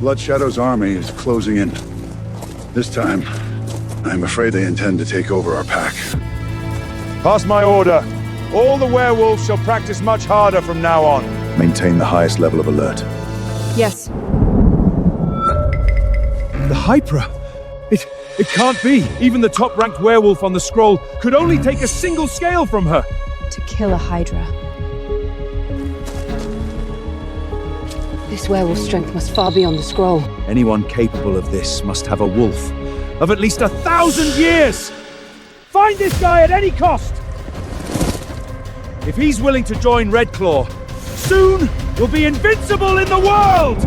Blood Shadow's army is closing in. This time, I'm afraid they intend to take over our pack. Pass my order. All the werewolves shall practice much harder from now on. Maintain the highest level of alert. Yes. The Hypra! It can't be! Even the top-ranked werewolf on the scroll could only take a single scale from her! To kill a Hydra. This werewolf strength must far beyond the scroll. Anyone capable of this must have a wolf of at least 1,000 years! Find this guy at any cost! If he's willing to join Redclaw, soon we'll be invincible in the world!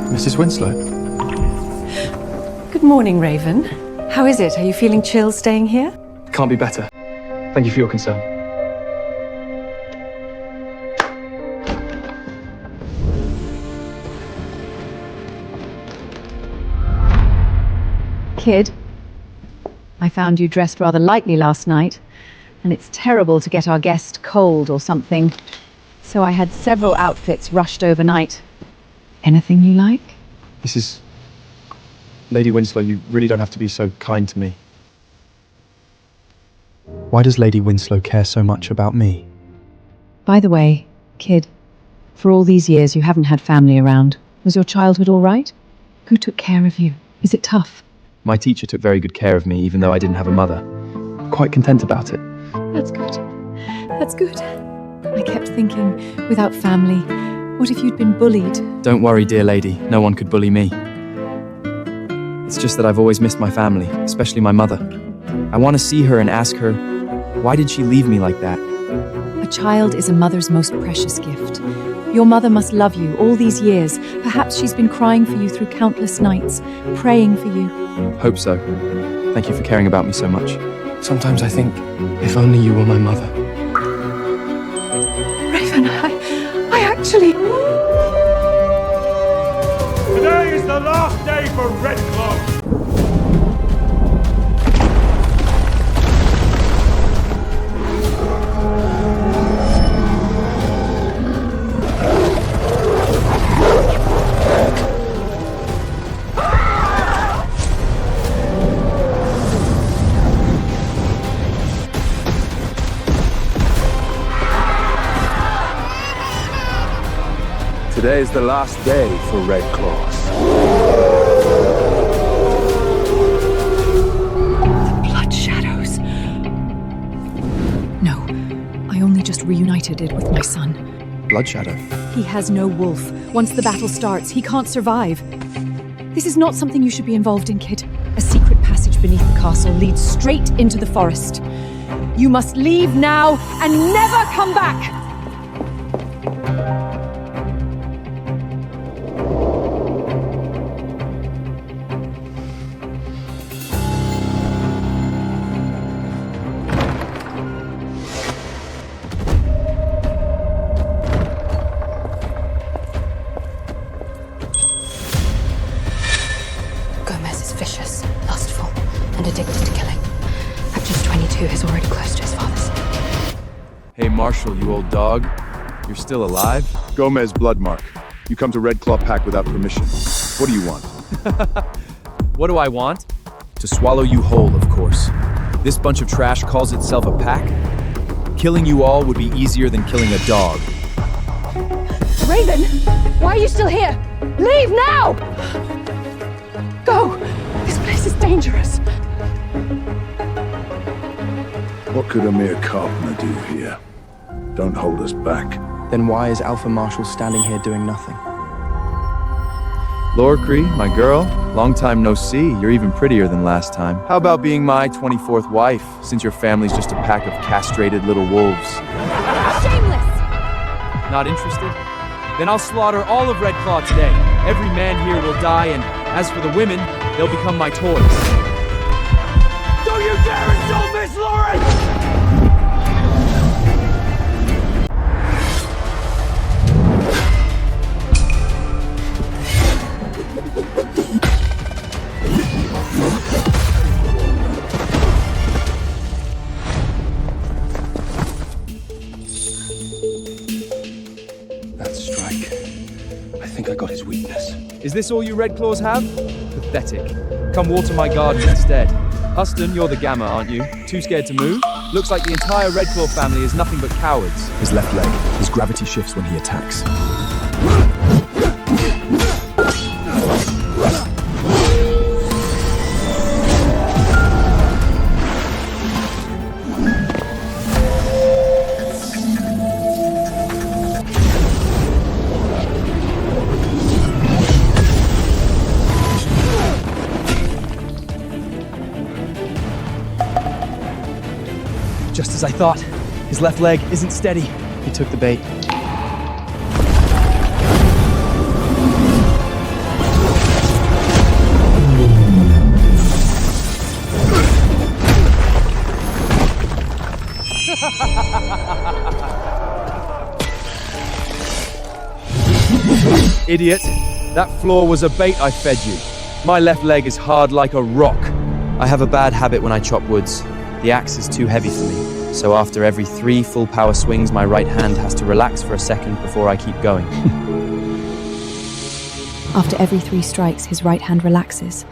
Mrs. Winslow. Good morning, Raven. How is it? Are you feeling chill staying here? Can't be better. Thank you for your concern. Kid, I found you dressed rather lightly last night, and it's terrible to get our guest cold or something. So I had several outfits rushed overnight. Anything you like? Lady Winslow, you really don't have to be so kind to me. Why does Lady Winslow care so much about me? By the way, kid, for all these years you haven't had family around. Was your childhood all right? Who took care of you? Is it tough? My teacher took very good care of me, even though I didn't have a mother. I'm quite content about it. That's good. That's good. I kept thinking, without family, what if you'd been bullied? Don't worry, dear lady. No one could bully me. It's just that I've always missed my family, especially my mother. I want to see her and ask her, why did she leave me like that? A child is a mother's most precious gift. Your mother must love you all these years. Perhaps she's been crying for you through countless nights, praying for you. Hope so. Thank you for caring about me so much. Sometimes I think, if only you were my mother. Raven, I actually... Today is the last day for Redclaw! Today is the last day for Redclaws. The blood shadows. No, I only just reunited it with my son. Blood Shadow. He has no wolf. Once the battle starts, he can't survive. This is not something you should be involved in, kid. A secret passage beneath the castle leads straight into the forest. You must leave now and never come back! Vicious, lustful, and addicted to killing. At just 22, he's already close to his father's. Hey Marshall, you old dog. You're still alive? Gomez Bloodmark. You come to Redclaw Pack without permission. What do you want? What do I want? To swallow you whole, of course. This bunch of trash calls itself a pack? Killing you all would be easier than killing a dog. Raven, why are you still here? Leave now! Go! This place is dangerous. What could a mere carpenter do here? Don't hold us back. Then why is Alpha Marshall standing here doing nothing? Lorcree, my girl, long time no see. You're even prettier than last time. How about being my 24th wife, since your family's just a pack of castrated little wolves? Shameless! Not interested? Then I'll slaughter all of Redclaw today. Every man here will die, and as for the women, they'll become my toys. Don't you dare insult Miss Lawrence! Is this all you Redclaws have? Pathetic. Come water my garden instead. Huston, you're the Gamma, aren't you? Too scared to move? Looks like the entire Redclaw family is nothing but cowards. His left leg. His gravity shifts when he attacks. Just as I thought. His left leg isn't steady. He took the bait. Idiot. That floor was a bait I fed you. My left leg is hard like a rock. I have a bad habit when I chop woods. The axe is too heavy for me, so after every 3 full power swings, my right hand has to relax for a second before I keep going. After every 3 strikes, his right hand relaxes.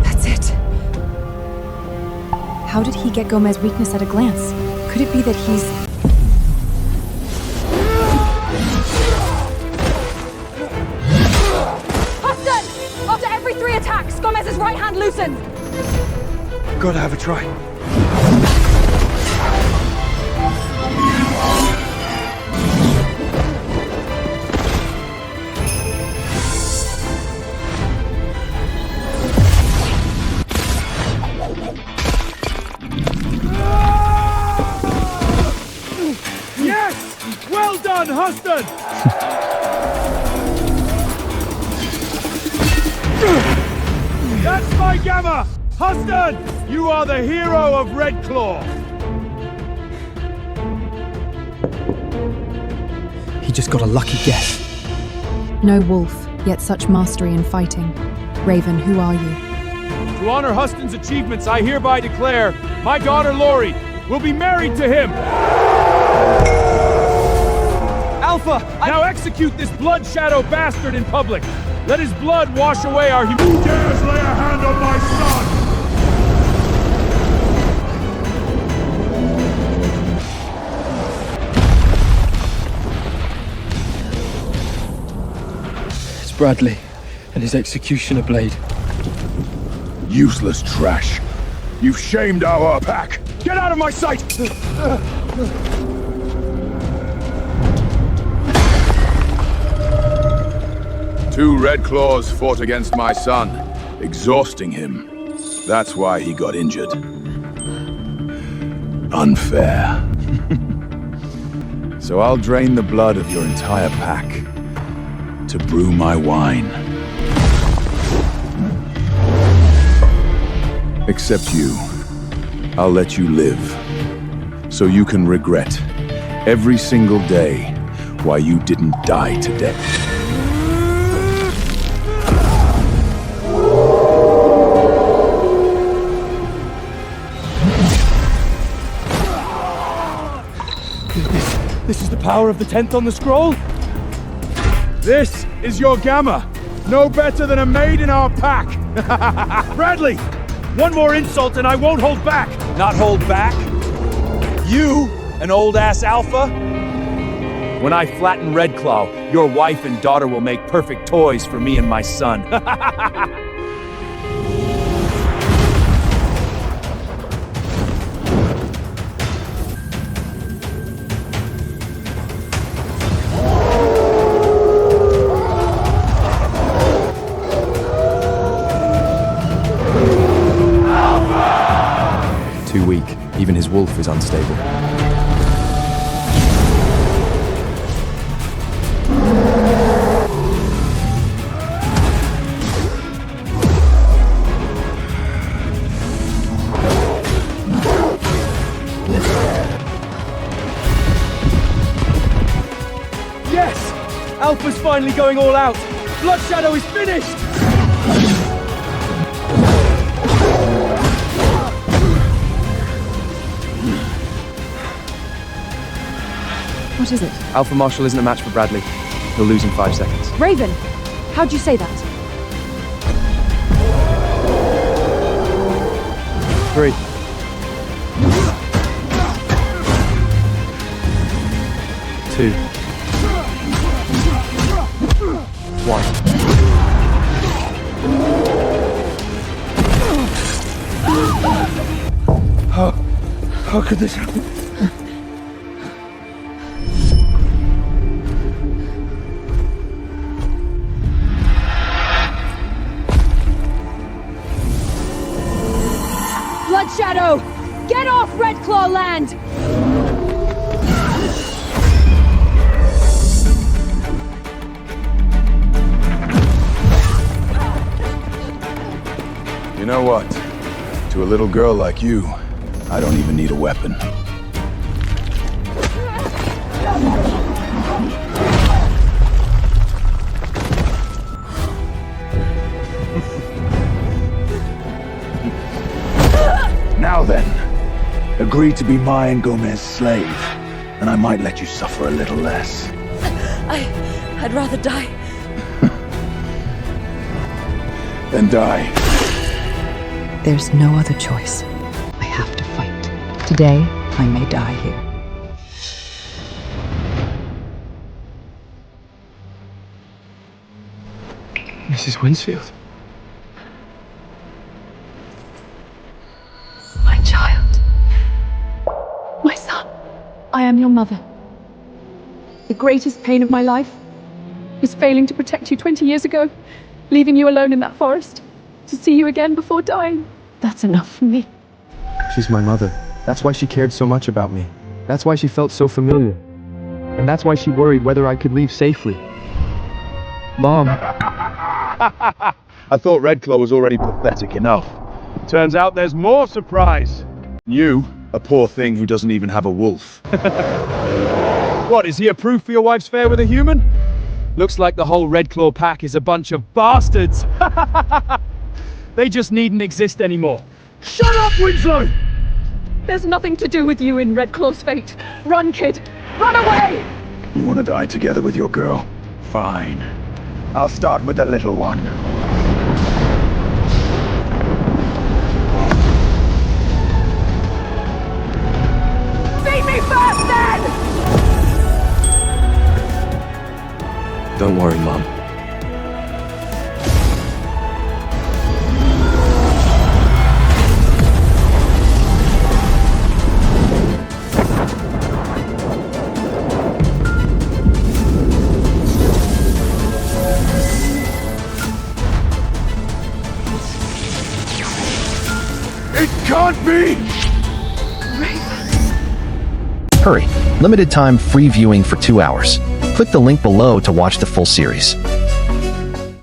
That's it. How did he get Gomez's weakness at a glance? Could it be that he's... After every 3 attacks, Gomez's right hand loosens! Gotta have a try. Yes! Well done, Huston! That's my Gamma! Huston! You are the hero of Redclaw! He just got a lucky guess. No wolf, yet such mastery in fighting. Raven, who are you? To honor Huston's achievements, I hereby declare my daughter Lori will be married to him! Alpha! Now execute this blood shadow bastard in public! Let his blood wash away our humanity! Who dares lay a hand on my son? It's Bradley and his executioner blade. Useless trash. You've shamed our pack. Get out of my sight! 2 Redclaws fought against my son, exhausting him. That's why he got injured. Unfair. So I'll drain the blood of your entire pack to brew my wine. Except you. I'll let you live, so you can regret every single day why you didn't die today. This is the power of the 10th on the scroll? This is your Gamma. No better than a maid in our pack. Bradley, one more insult and I won't hold back. Not hold back? You, an old-ass alpha? When I flatten Redclaw, your wife and daughter will make perfect toys for me and my son. 'Too weak. Even his wolf is unstable. Yes! Alpha's finally going all out! Blood Shadow is finished! What is it? Alpha Marshal isn't a match for Bradley. He'll lose in 5 seconds. Raven! How'd you say that? 3. 2. 1. How could this happen? Blood Shadow! Get off Redclaw land! You know what? To a little girl like you, I don't even need a weapon. Now then, agree to be my and Gomez's slave, and I might let you suffer a little less. I'd rather die. Then die. There's no other choice. I have to fight. Today, I may die here. Mrs. Winsfield. My child. My son. I am your mother. The greatest pain of my life was failing to protect you 20 years ago, leaving you alone in that forest. To see you again before dying, that's enough for me. She's my mother. That's why she cared so much about me. That's why she felt so familiar. And that's why she worried whether I could leave safely. Mom. I thought Redclaw was already pathetic enough. Turns out there's more surprise. You, a poor thing who doesn't even have a wolf. What, is he a proof for your wife's affair with a human? Looks like the whole Redclaw pack is a bunch of bastards. They just needn't exist anymore. Shut up, Winslow! There's nothing to do with you in Redclaw's fate. Run, kid! Run away! You want to die together with your girl? Fine. I'll start with the little one. Feed me first, then! Don't worry, Mom. It can't be! Hurry! Limited time free viewing for 2 hours. Click the link below to watch the full series.